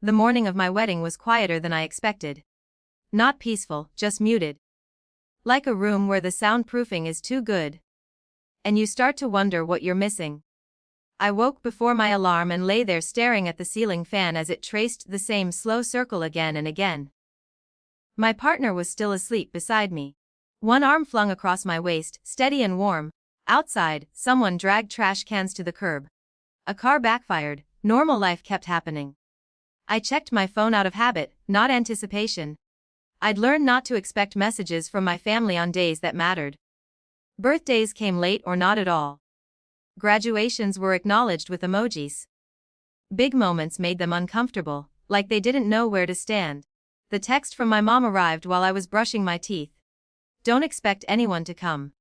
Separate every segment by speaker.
Speaker 1: The morning of my wedding was quieter than I expected. Not peaceful, just muted. Like a room where the soundproofing is too good. And you start to wonder what you're missing. I woke before my alarm and lay there staring at the ceiling fan as it traced the same slow circle again and again. My partner was still asleep beside me. One arm flung across my waist, steady and warm. Outside, someone dragged trash cans to the curb. A car backfired, normal life kept happening. I checked my phone out of habit, not anticipation. I'd learned not to expect messages from my family on days that mattered. Birthdays came late or not at all. Graduations were acknowledged with emojis. Big moments made them uncomfortable, like they didn't know where to stand. The text from my mom arrived while I was brushing my teeth. Don't expect anyone to come.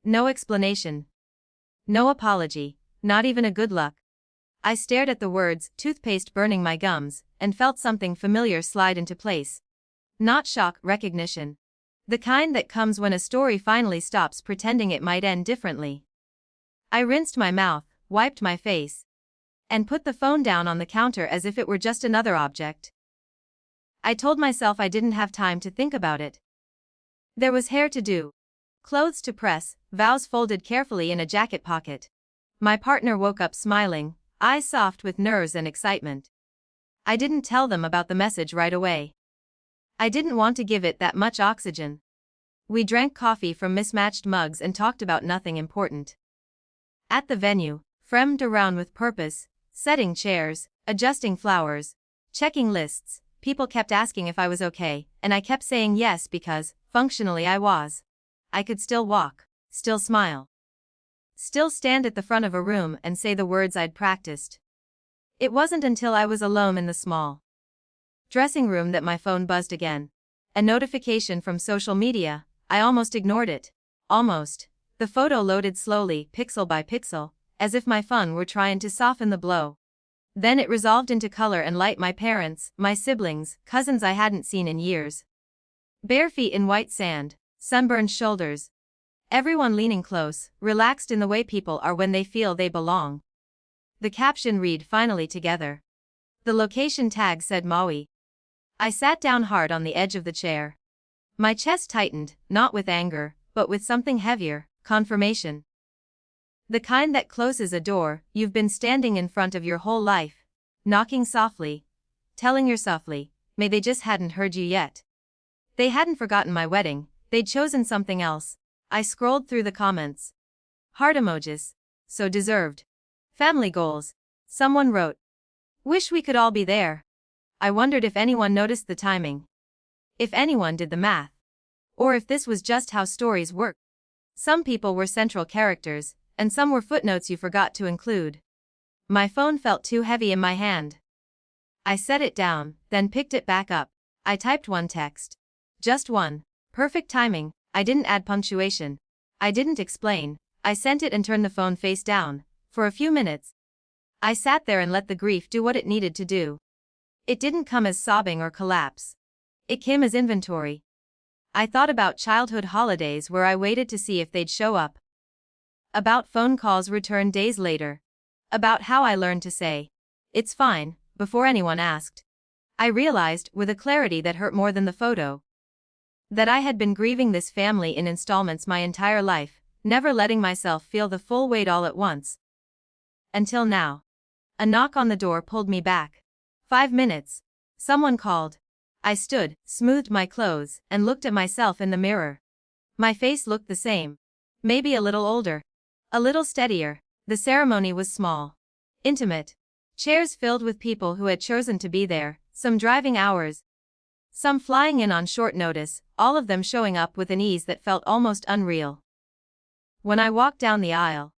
Speaker 1: No explanation. No apology, not even a good luck. I stared at the words, toothpaste burning my gums, and felt something familiar slide into place. Not shock, recognition. The kind that comes when a story finally stops pretending it might end differently. I rinsed my mouth, wiped my face, and put the phone down on the counter as if it were just another object. I told myself I didn't have time to think about it. There was hair to do, clothes to press, vows folded carefully in a jacket pocket. My partner woke up smiling, eyes soft with nerves and excitement. I didn't tell them about the message right away. I didn't want to give it that much oxygen. We drank coffee from mismatched mugs and talked about nothing important. At the venue, framed around with purpose, setting chairs, adjusting flowers, checking lists, people kept asking if I was okay, and I kept saying yes because, functionally I was. I could still walk, still smile. Still stand at the front of a room and say the words I'd practiced. It wasn't until I was alone in the small dressing room that my phone buzzed again. A notification from social media. I almost ignored it. Almost. The photo loaded slowly, pixel by pixel, as if my phone were trying to soften the blow. Then it resolved into color and light. My parents, my siblings, cousins I hadn't seen in years. Bare feet in white sand, sunburned shoulders. Everyone leaning close, relaxed in the way people are when they feel they belong. The caption read, "Finally together." The location tag said Maui. I sat down hard on the edge of the chair. My chest tightened, not with anger, but with something heavier, confirmation. The kind that closes a door you've been standing in front of your whole life, knocking softly, telling yourself, may they just hadn't heard you yet. They hadn't forgotten my wedding, they'd chosen something else. I scrolled through the comments. Heart emojis. So deserved. Family goals. Someone wrote, "Wish we could all be there." I wondered if anyone noticed the timing. If anyone did the math. Or if this was just how stories work. Some people were central characters, and some were footnotes you forgot to include. My phone felt too heavy in my hand. I set it down, then picked it back up. I typed one text. Just one. Perfect timing. I didn't add punctuation. I didn't explain. I sent it and turned the phone face down. For a few minutes, I sat there and let the grief do what it needed to do. It didn't come as sobbing or collapse. It came as inventory. I thought about childhood holidays where I waited to see if they'd show up. About phone calls returned days later. About how I learned to say, "It's fine," before anyone asked. I realized, with a clarity that hurt more than the photo, that I had been grieving this family in installments my entire life, never letting myself feel the full weight all at once. Until now. A knock on the door pulled me back. 5 minutes. Someone called. I stood, smoothed my clothes, and looked at myself in the mirror. My face looked the same. Maybe a little older. A little steadier. The ceremony was small. Intimate. Chairs filled with people who had chosen to be there, some driving hours, some flying in on short notice, all of them showing up with an ease that felt almost unreal. When I walked down the aisle,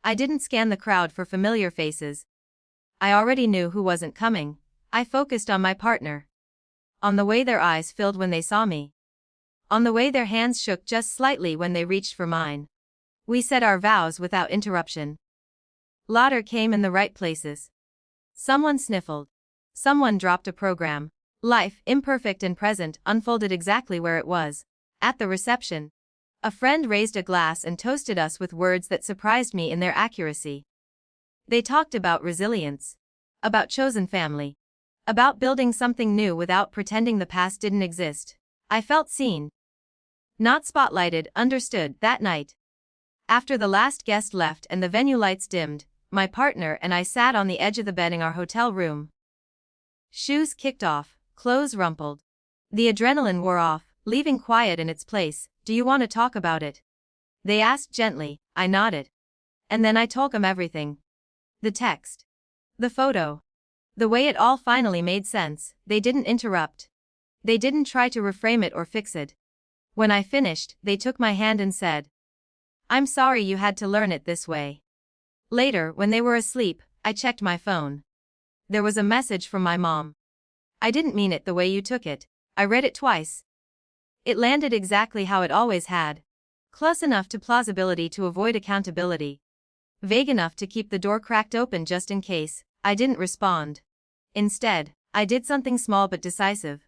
Speaker 1: I didn't scan the crowd for familiar faces. I already knew who wasn't coming. I focused on my partner. On the way their eyes filled when they saw me. On the way their hands shook just slightly when they reached for mine. We said our vows without interruption. Laughter came in the right places. Someone sniffled. Someone dropped a program. Life, imperfect and present, unfolded exactly where it was. At the reception, a friend raised a glass and toasted us with words that surprised me in their accuracy. They talked about resilience. About chosen family. About building something new without pretending the past didn't exist. I felt seen. Not spotlighted, understood, that night. After the last guest left and the venue lights dimmed, my partner and I sat on the edge of the bed in our hotel room. Shoes kicked off, clothes rumpled. The adrenaline wore off, leaving quiet in its place. Do you want to talk about it? They asked gently. I nodded. And then I told them everything. The text. The photo. The way it all finally made sense. They didn't interrupt. They didn't try to reframe it or fix it. When I finished, they took my hand and said, I'm sorry you had to learn it this way. Later, when they were asleep, I checked my phone. There was a message from my mom. I didn't mean it the way you took it. I read it twice. It landed exactly how it always had. Close enough to plausibility to avoid accountability. Vague enough to keep the door cracked open just in case. I didn't respond. Instead, I did something small but decisive.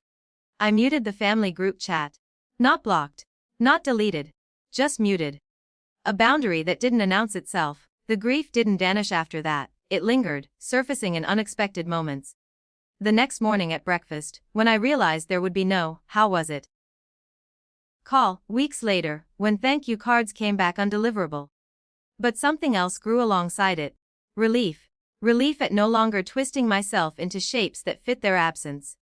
Speaker 1: I muted the family group chat. Not blocked. Not deleted. Just muted. A boundary that didn't announce itself. The grief didn't vanish after that. It lingered, surfacing in unexpected moments. The next morning at breakfast, when I realized there would be no, how was it? Call, weeks later, when thank you cards came back undeliverable. But something else grew alongside it. Relief. Relief at no longer twisting myself into shapes that fit their absence.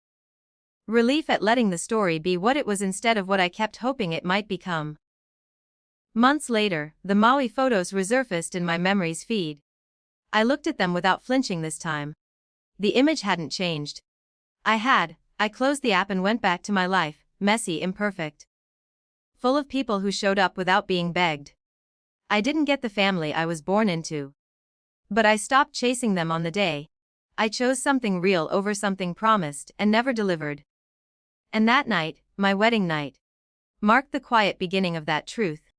Speaker 1: Relief at letting the story be what it was instead of what I kept hoping it might become. Months later, the Maui photos resurfaced in my memories feed. I looked at them without flinching this time. The image hadn't changed. I closed the app and went back to my life, messy, imperfect. Full of people who showed up without being begged. I didn't get the family I was born into. But I stopped chasing them on the day. I chose something real over something promised and never delivered. And that night, my wedding night, marked the quiet beginning of that truth.